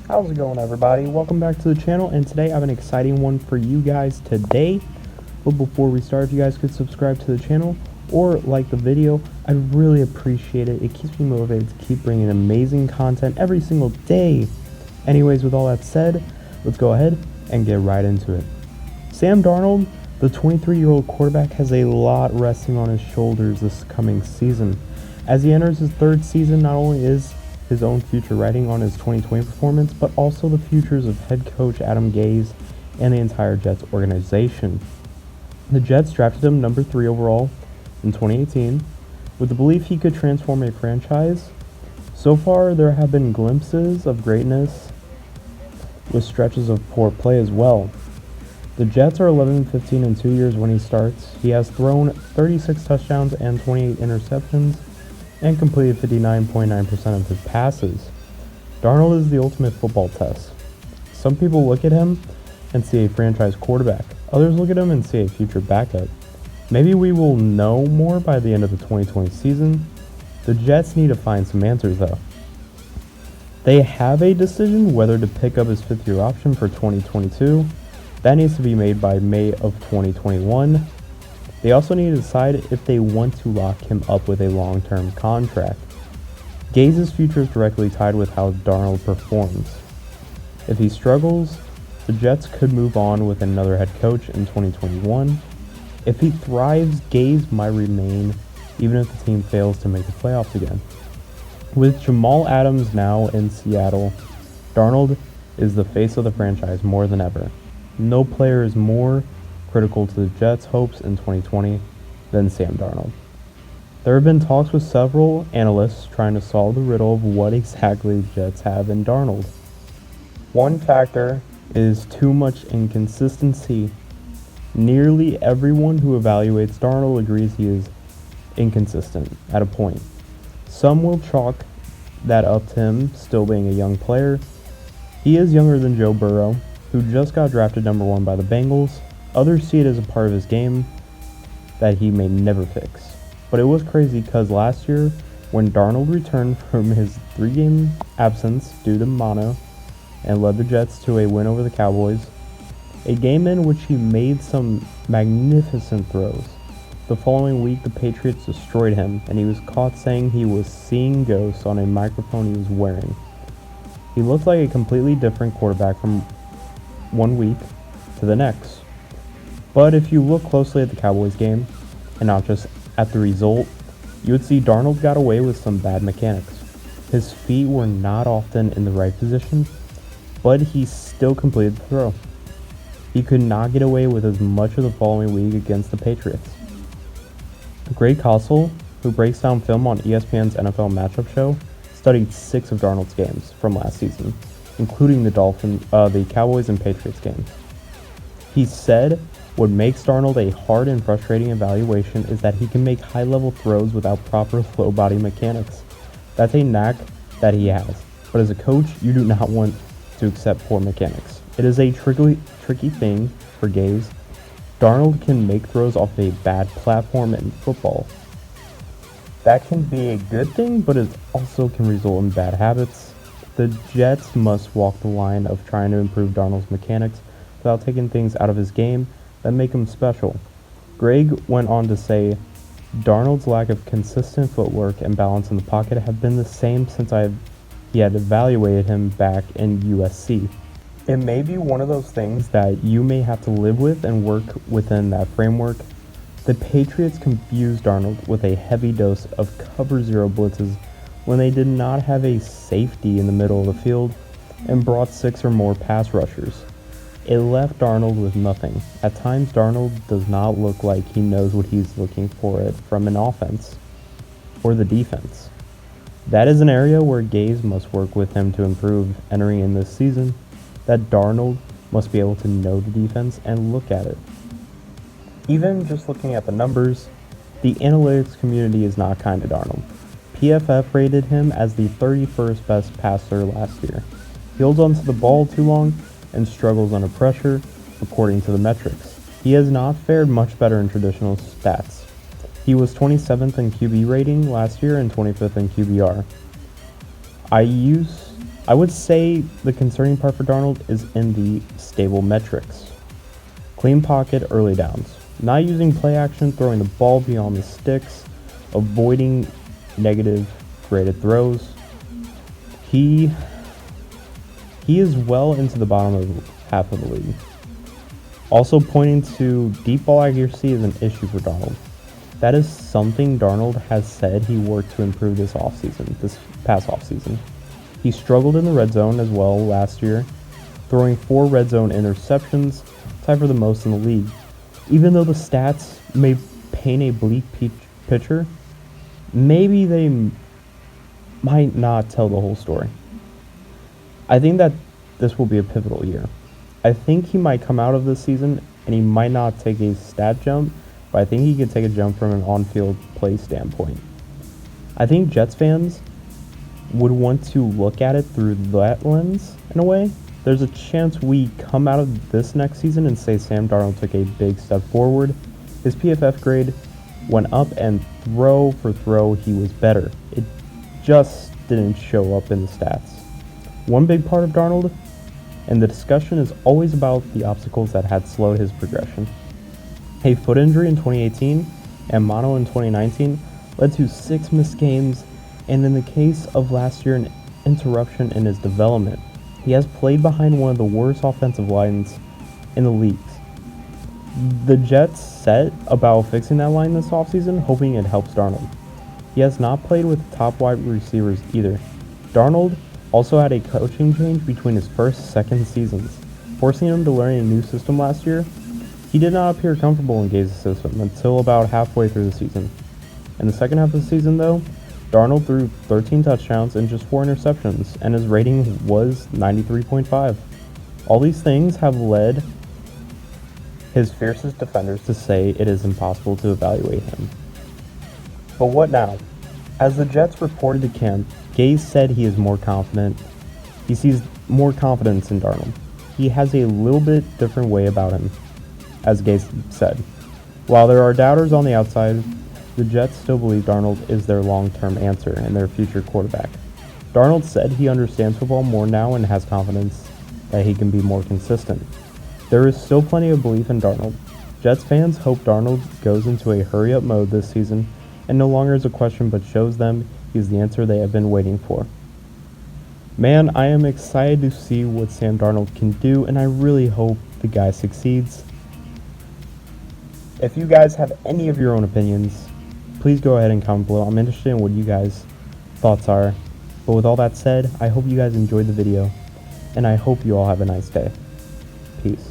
How's it going, everybody? Welcome back to the channel, and today I have an exciting one for you guys today. But before we start, if you guys could subscribe to the channel or like the video, I'd really appreciate it. It keeps me motivated to keep bringing amazing content every single day. Anyways, with all that said, let's go ahead and get right into it. Sam Darnold, the 23-year-old quarterback, has a lot resting on his shoulders this coming season. As he enters his third season, not only is his own future riding on his 2020 performance, but also the futures of head coach Adam Gase and the entire Jets organization. The Jets drafted him number 3 overall in 2018 with the belief he could transform a franchise. So far, there have been glimpses of greatness with stretches of poor play as well. The Jets are 11-15 in 2 years when he starts. He has thrown 36 touchdowns and 28 interceptions and completed 59.9% of his passes. Darnold is the ultimate football test. Some people look at him and see a franchise quarterback. Others look at him and see a future backup. Maybe we will know more by the end of the 2020 season. The Jets need to find some answers though. They have a decision whether to pick up his 5th-year option for 2022. That needs to be made by May of 2021. They also need to decide if they want to lock him up with a long-term contract. Gase's future is directly tied with how Darnold performs. If he struggles, the Jets could move on with another head coach in 2021. If he thrives, Gase might remain even if the team fails to make the playoffs again. With Jamal Adams now in Seattle, Darnold is the face of the franchise more than ever. No player is more critical to the Jets' hopes in 2020 than Sam Darnold. There have been talks with several analysts trying to solve the riddle of what exactly the Jets have in Darnold. One factor is too much inconsistency. Nearly everyone who evaluates Darnold agrees he is inconsistent at a point. Some will chalk that up to him still being a young player. He is younger than Joe Burrow, who just got drafted number 1 by the Bengals. Others see it as a part of his game that he may never fix. But it was crazy because last year, when Darnold returned from his 3-game absence due to mono and led the Jets to a win over the Cowboys, a game in which he made some magnificent throws. The following week, the Patriots destroyed him, and he was caught saying he was seeing ghosts on a microphone he was wearing. He looked like a completely different quarterback from one week to the next. But if you look closely at the Cowboys game, and not just at the result, you would see Darnold got away with some bad mechanics. His feet were not often in the right position, but he still completed the throw. He could not get away with as much of the following week against the Patriots. Greg Kossel, who breaks down film on ESPN's NFL matchup show, studied 6 of Darnold's games from last season, including the Cowboys and Patriots games. He said what makes Darnold a hard and frustrating evaluation is that he can make high-level throws without proper low body mechanics. That's a knack that he has, but as a coach, you do not want to accept poor mechanics. It is a tricky thing for Gase. Darnold can make throws off a bad platform in football. That can be a good thing, but it also can result in bad habits. The Jets must walk the line of trying to improve Darnold's mechanics without taking things out of his game that make him special. Greg went on to say, Darnold's lack of consistent footwork and balance in the pocket have been the same since he had evaluated him back in USC. It may be one of those things that you may have to live with and work within that framework. The Patriots confused Darnold with a heavy dose of cover 0 blitzes when they did not have a safety in the middle of the field and brought 6 or more pass rushers. It left Darnold with nothing. At times, Darnold does not look like he knows what he's looking for it from an offense or the defense. That is an area where Gase must work with him to improve entering in this season, that Darnold must be able to know the defense and look at it. Even just looking at the numbers, the analytics community is not kind to Darnold. PFF rated him as the 31st best passer last year. He holds onto the ball too long and struggles under pressure, according to the metrics. He has not fared much better in traditional stats. He was 27th in QB rating last year and 25th in QBR. I used I would say the concerning part for Darnold is in the stable metrics. Clean pocket early downs, not using play action, throwing the ball beyond the sticks, avoiding negative graded throws. He is well into the bottom of half of the league. Also pointing to deep ball accuracy is an issue for Darnold. That is something Darnold has said he worked to improve this past offseason. He struggled in the red zone as well last year, throwing 4 red zone interceptions, tied for the most in the league. Even though the stats may paint a bleak picture, maybe they might not tell the whole story. I think that this will be a pivotal year. I think he might come out of this season and he might not take a stat jump, but I think he could take a jump from an on-field play standpoint. I think Jets fans would want to look at it through that lens in a way. There's a chance we come out of this next season and say Sam Darnold took a big step forward. His PFF grade went up, and throw for throw he was better. It just didn't show up in the stats. One big part of Darnold, and the discussion is always about the obstacles that had slowed his progression. A foot injury in 2018 and mono in 2019 led to 6 missed games, and in the case of last year, an interruption in his development. He has played behind one of the worst offensive lines in the leagues. The Jets set about fixing that line this offseason, hoping it helps Darnold. He has not played with top wide receivers either. Darnold also had a coaching change between his first and second seasons, forcing him to learn a new system last year. He did not appear comfortable in Gaze's system until about halfway through the season. In the second half of the season, though, Darnold threw 13 touchdowns and just 4 interceptions, and his rating was 93.5. All these things have led his fiercest defenders to say it is impossible to evaluate him. But what now? As the Jets reported to camp, Gaze said he is more confident. He sees more confidence in Darnold. He has a little bit different way about him, as Gaze said. While there are doubters on the outside, the Jets still believe Darnold is their long-term answer and their future quarterback. Darnold said he understands football more now and has confidence that he can be more consistent. There is still plenty of belief in Darnold. Jets fans hope Darnold goes into a hurry-up mode this season and no longer is a question but shows them he's the answer they have been waiting for. Man, I am excited to see what Sam Darnold can do, and I really hope the guy succeeds. If you guys have any of your own opinions, please go ahead and comment below. I'm interested in what you guys' thoughts are. But with all that said, I hope you guys enjoyed the video, and I hope you all have a nice day. Peace.